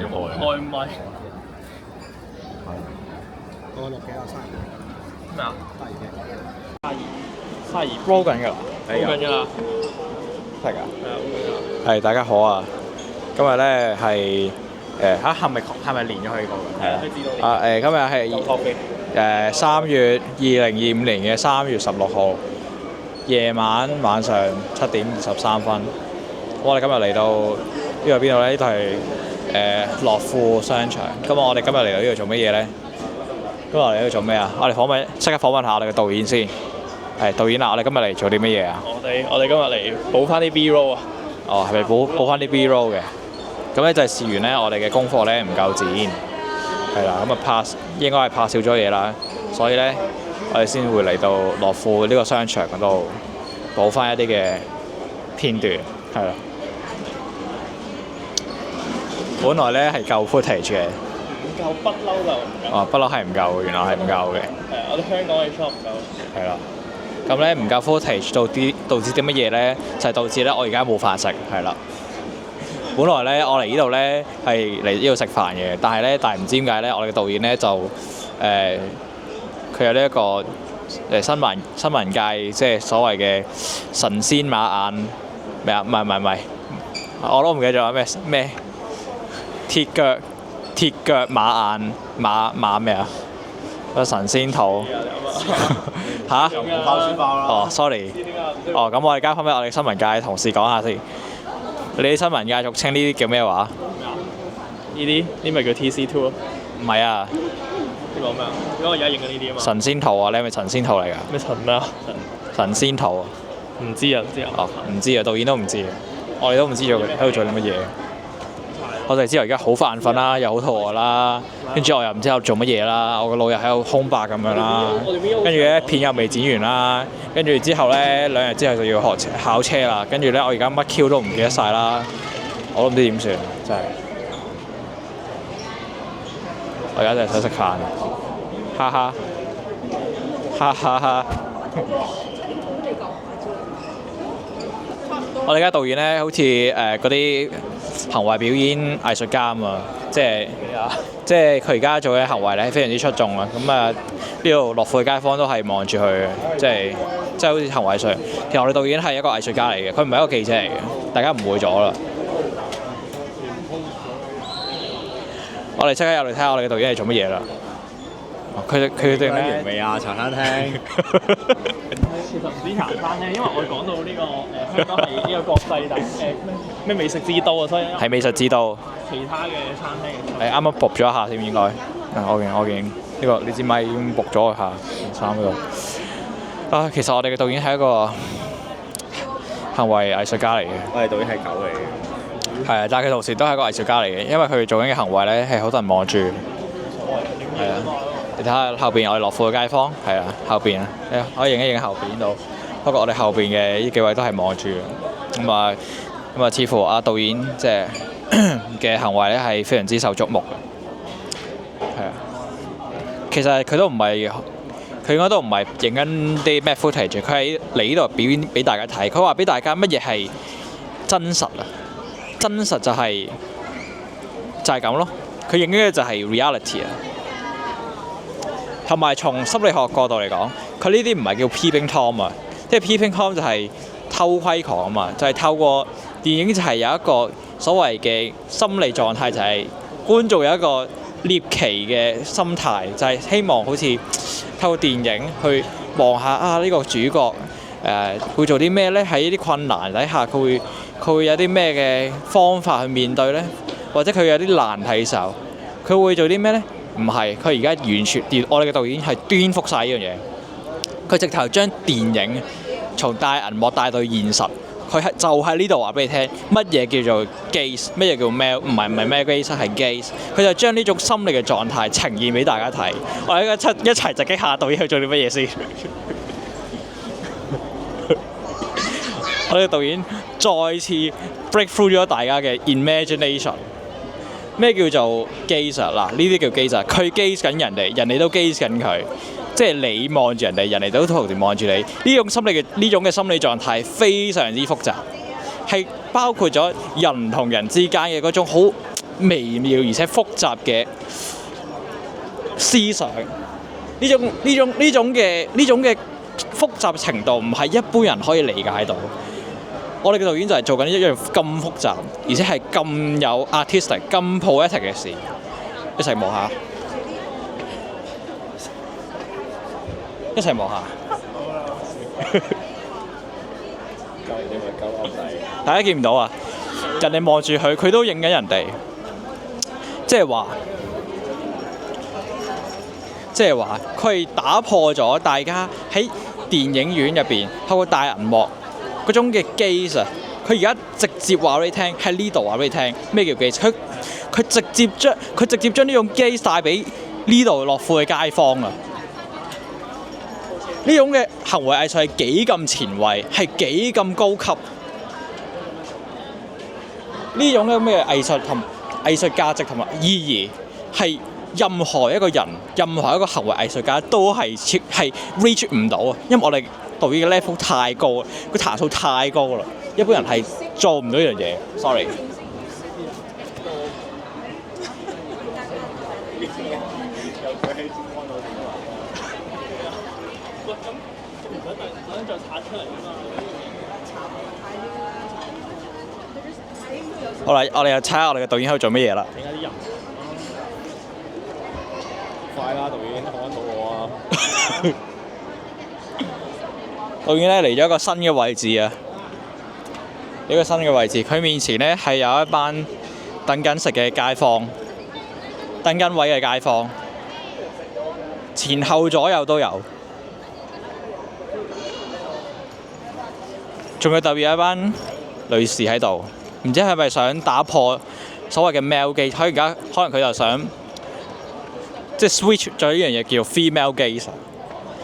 要開。開咪我錄幾啊？咩啊？32 roll 緊㗎啦，好緊㗎啦，係㗎。係啊，好緊㗎啦。係大家好啊！今日咧係係咪連咗去過㗎？係啊。佢知道啊今日係3月2025年嘅3月16號夜晚上7:23。我哋今日嚟到呢度邊度咧？呢度係樂富商場。咁我哋今日嚟到呢度做乜嘢咧？今日嚟呢度做咩啊？我哋即刻訪問下我哋嘅導演先。係導演啊！我哋今日嚟做啲乜嘢啊？我哋今日嚟補翻啲 B roll 啊！哦，係咪補翻啲 B roll 嘅？咁咧就係試完咧，我哋嘅功課咧唔夠剪，係啦，咁啊應該係拍少咗嘢啦，所以咧我哋先會嚟到樂富呢個商場嗰度補翻一啲嘅片段，係啦。本來咧係夠 footage 嘅，唔夠不嬲就唔夠。哦，不嬲係唔夠嘅，原來係唔夠嘅，係啊，我哋香港嘅 shop 唔夠。係啦。咁咧唔夠 footage 導致啲乜嘢咧？就係導致咧我而家冇飯食，係啦。本來咧我嚟呢度咧係嚟呢度食飯嘅，但係唔知點解咧，我哋嘅導演咧就佢有呢一個新聞界即係所謂嘅神仙馬眼咩啊？唔係，我都唔記得咗咩鐵腳馬眼馬咩啊？個神仙肚嚇？包書包啦。哦，sorry。哦，咁我哋交翻俾我哋新聞界同事講下先。你啲新聞界俗稱呢啲叫咩話？呢啲咪叫 TC2 咯？唔係啊，你講咩啊？因為我而家影緊呢啲啊嘛。神仙圖啊！你係咪神仙圖嚟㗎？咩神咩啊？神仙圖啊！唔知啊，哦，唔知啊，導演都唔知啊，我哋都唔知做喺度做啲乜嘢。我哋知道而家好眼瞓啦，又好肚餓啦，跟住我又唔知喺度做乜嘢啦，我個腦又喺度空白咁樣啦，跟住咧片又未剪完啦，跟住之後咧2日之後就要考車啦，跟住咧我而家乜 Q 都唔記得晒啦，我都唔知點算，真係。我而家就係想食飯，哈哈，哈哈哈。我哋而家導演咧，好似嗰啲行為表演藝術家咁啊，即係佢而家做嘅行為咧，非常之出眾啊！咁啊，呢度樂富嘅街坊都係望住佢嘅，即係好似行為上。其實我哋導演係一個藝術家嚟嘅，佢唔係一個記者嚟嘅，大家誤會咗啦。我哋即刻入嚟睇下我哋嘅導演係做乜嘢啦。佢哋完未啊？茶餐廳。其實唔止茶餐廳，因為我哋講到呢個香港係呢個國際咩美食之都啊，所以係美食之都。其他嘅餐廳係啱啱搏咗一下先應該。我見呢個呢支咪已經搏咗一下件衫嗰度。啊，其實我哋嘅導演係一個行為藝術家嚟嘅。我哋導演係狗嚟嘅。係啊，但係佢同時都係一個藝術家嚟嘅，因為佢做緊嘅行為咧係好多人望住。係啊。你睇下後邊我哋樂富嘅街坊，係啊，後邊啊，可以影一影後邊度。不過我哋後邊嘅呢幾位都係望住嘅，咁啊，似乎阿導演即係嘅行為咧係非常之受矚目嘅。係啊，其實佢應該都唔係影緊啲咩 footage，佢喺嚟呢度表演俾大家睇。佢話俾大家乜嘢係真實啊？真實就係咁咯。佢影嘅就係 reality 啊。同埋從心理學角度嚟講，佢呢啲唔係叫 peeping Tom 啊，即係 peeping Tom 就係偷窺狂啊嘛，就係透過電影就係有一個所謂嘅心理狀態，就係觀眾有一個獵奇嘅心態，就係希望好似透過電影去望下呢個主角會做啲咩呢？喺呢啲困難底下，佢會有啲咩嘅方法去面對呢？或者佢有啲難題嘅時候，佢會做啲咩呢？唔係，佢而家完全我哋嘅導演係顛覆晒呢樣嘢。佢直頭將電影從大銀幕帶到現實。佢就喺呢度話俾你聽，乜嘢叫做 gaze， 乜嘢叫 male， 唔係咩 gaze 係 gaze。佢就將呢種心理嘅狀態呈現俾大家睇。我哋一齊直擊下導演去做啲乜嘢先。我哋嘅導演再次 break through 咗大家嘅 imagination。咩叫做 gaze 啊？嗱，呢啲叫 gaze 啊，佢 gaze 緊人哋，人哋都 gaze 緊佢，即係你望住人哋，人哋都同時望住你。呢種嘅心理狀態非常之複雜，係包括咗人同人之間嘅嗰種好微妙而且複雜嘅思想。呢種嘅複雜程度唔係一般人可以理解到。我哋嘅導演就係做緊一樣咁複雜，而且係咁有 artistic、咁 poetic 嘅事，一齊望下，一齊望下。大家見唔到啊？人哋望住佢，佢都影緊人哋，即係話佢係打破咗大家喺電影院入邊透過大銀幕嗰種嘅 gaze 啊！佢而家直接話俾你聽，喺呢度話俾你聽咩叫 gaze？佢直接將呢種 gaze 帶俾呢度樂富嘅街坊啊！呢種嘅行為藝術係幾咁前衛，係幾咁高級。呢種嘅咩藝術同藝術價值同埋意義係任何一個人、任何一個行為藝術家都係 reach 唔到啊！因為我哋導演嘅 level 太高，佢彈數太高啦，一般人係做唔到呢樣嘢。Sorry。好啦，我哋又睇下我哋嘅導演喺度做乜嘢啦。點解啲人？快啦，導演，好揾到我啊！導演咧嚟咗一個新嘅位置啊！呢個新嘅位置，佢面前咧係有一班等緊食嘅街坊，等緊位嘅街坊，前後左右都有，仲有特別有一班女士喺度，唔知係咪想打破所謂嘅 male gaze？可能佢就想即係 switch 咗呢樣嘢叫 female gaze，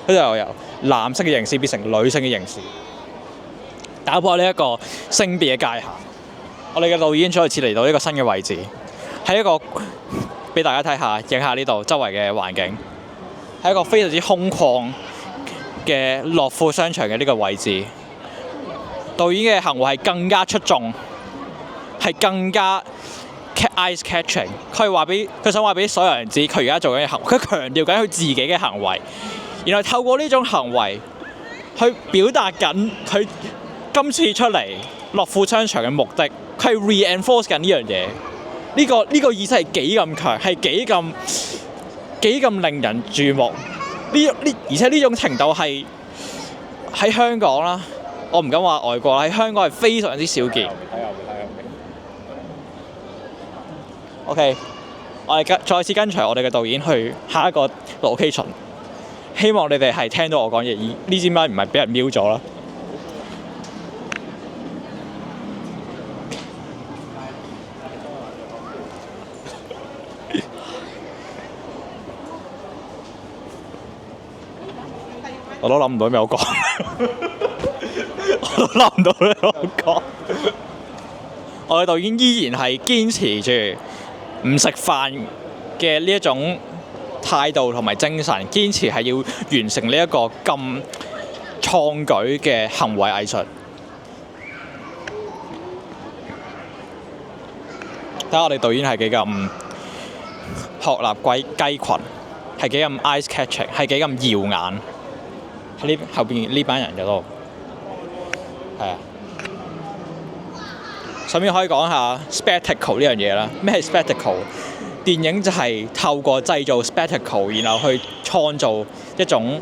佢就由男性嘅凝視變成女性嘅凝視，打破呢一個性別嘅界限。我哋嘅導演再次嚟到呢個新嘅位置，係一個俾大家睇下，影下呢度周圍嘅環境，係一個非常之空曠嘅樂富商場嘅呢個位置。導演嘅行為係更加出眾，係更加 eyes catching。佢想話俾所有人知，佢而家做緊嘅行為，佢強調緊佢自己嘅行為，然後透過呢種行為去表達緊佢今次出嚟樂富商場嘅目的，佢係 reinforce 緊呢樣嘢。呢個意識係幾咁強，係幾咁令人注目。而且呢種程度係喺香港啦。我唔敢話外國啦，喺香港係非常之少見。OK， 我哋再次跟隨我哋嘅導演去下一個 location。希望你哋係聽到我講嘢，而呢支咪唔係俾人瞄咗啦。我都諗唔到咩好講。我都諗唔到咩好講。我嘅導演依然係堅持住唔食飯嘅呢一種態度同埋精神，堅持係要完成呢一個咁創舉嘅行為藝術。睇下我哋導演係幾咁鶴立雞群，係幾咁 eyes catching， 係幾咁耀眼。喺呢後邊呢班人嗰度，係啊。順便可以講下 spectacle 呢樣嘢啦。咩係 spectacle？ 電影就係透過製造 spectacle， 然後去創造一種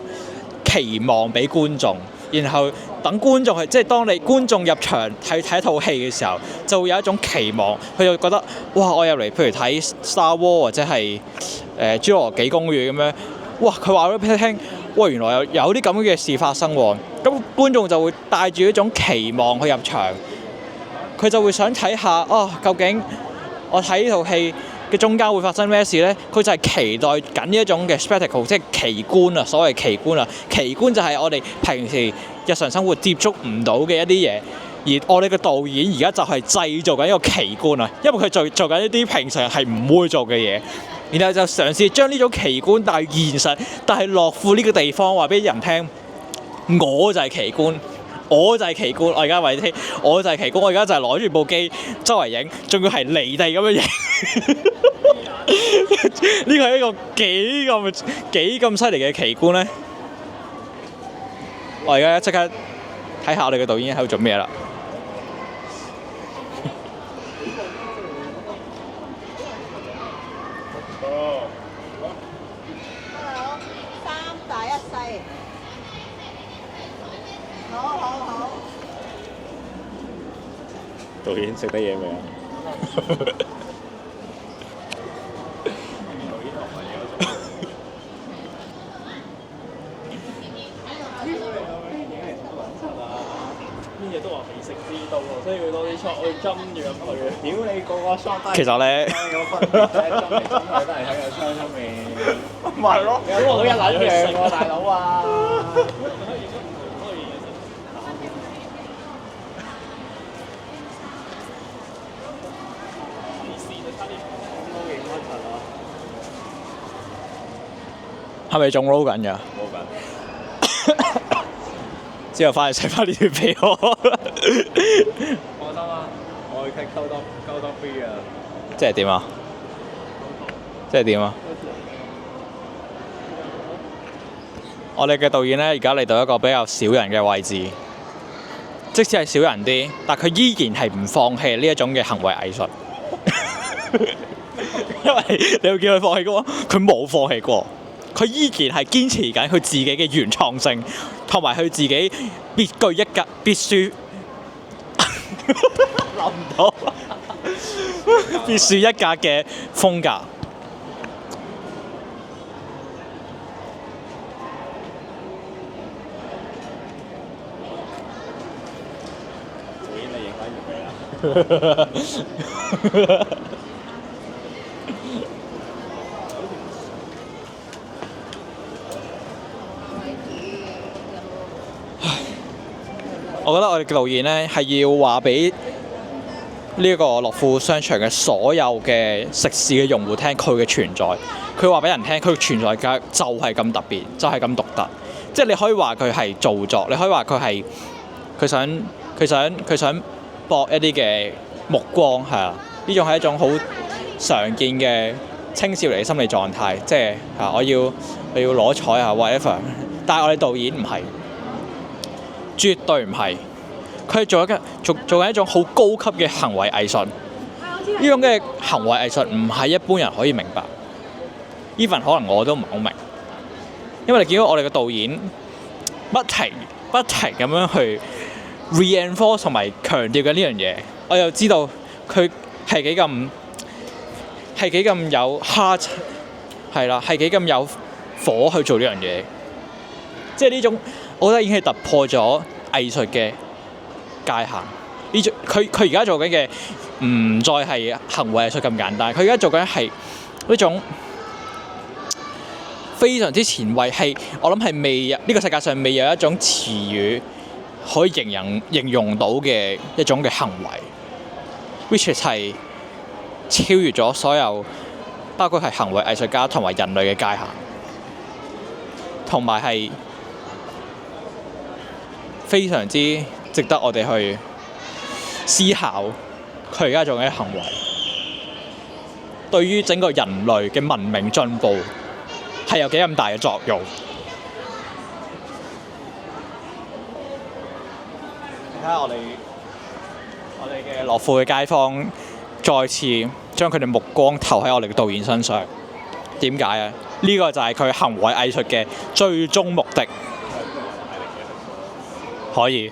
期望俾觀眾，然後等觀眾即係當你觀眾入場睇一套戲嘅時候，就會有一種期望，佢就覺得哇！我入嚟，譬如睇 Star Wars 或者係侏羅紀公園咁樣，哇！佢話俾你聽，哇！原來有啲咁嘅事發生喎，咁觀眾就會帶住一種期望去入場。佢就會想睇下究竟我睇呢套戲嘅中間會發生咩事呢？佢就係期待緊呢一種嘅 spectacle， 即係奇觀啊！所謂奇觀啊，奇觀就係我哋平時日常生活接觸唔到嘅一啲嘢，而我哋嘅導演而家就係製造緊一個奇觀啊！因為佢做緊一啲平常係唔會做嘅嘢，然後就嘗試將呢種奇觀帶現實，但係樂富呢個地方話俾人聽，我就係奇觀。我就係奇觀，我而家為聽，我就係奇觀，我而家就係攞住部機周圍影，仲要係離地咁樣影。呢個係一個幾咁犀利嘅奇觀咧！我而家即刻睇下我哋嘅導演喺度做咩啦。3大1細，好。導演食得嘢未啊？啲嘢都話美食之都喎，所以要多啲 shot 去斟住咁去嘅。屌你個 shot 都係其實咧，有分別啫，斟嚟斟去都係喺個窗出面。唔係咯，有冇一撚樣喎，大佬啊！係咪仲 roll 緊㗎？冇緊。之後翻去食翻呢段俾我。放心啦，我會 take 鳩多 free 啊！即係點啊？即係點啊？我哋嘅導演咧，而家嚟到一個比較少人嘅位置，即使係少人啲，但佢依然係唔放棄呢一種嘅行為藝術。因為你會見佢放棄過，佢冇放棄過，佢依然係堅持緊佢自己嘅原創性，同埋佢自己別具一格、必須諗唔到別樹一格嘅風格。導演你影翻完未啊？我覺得我哋嘅導演咧係要話俾呢個樂富商場嘅所有嘅食肆嘅用戶聽佢嘅存在。佢話俾人聽佢嘅存在價就係咁特別，就係咁獨特。即係你可以話佢係造作，你可以話佢係佢想博一啲嘅目光係啊。呢種係一種好常見嘅青少年嘅心理狀態，即係我要攞彩啊 whatever。但係我哋導演唔係。絕對唔係，佢係做緊一種好高級嘅行為藝術。呢種嘅行為藝術唔係一般人可以明白。even 可能我都唔係好明，因為你見到我哋嘅導演不停咁樣去 reinforce 同埋強調緊呢樣嘢，我又知道佢係幾咁有 heart 係啦，係幾咁有火去做呢樣嘢。即係呢種，我覺得已經係突破咗藝術嘅界限。呢種佢而家做緊嘅唔再係行為藝術咁簡單，佢而家做緊係呢種非常之前衛，係我諗係未有呢個世界上未有一種詞語可以形容到嘅一種嘅行為 ，which is 係超越咗所有，包括係行為藝術家同埋人類嘅界限，同埋係非常之值得我哋去思考佢而家做緊嘅行為，對於整個人類嘅文明進步係有幾咁大嘅作用。你睇下我哋嘅樂富嘅街坊，再次將佢哋目光投喺我哋嘅導演身上。點解啊？呢個就係佢行為藝術嘅最終目的。可以。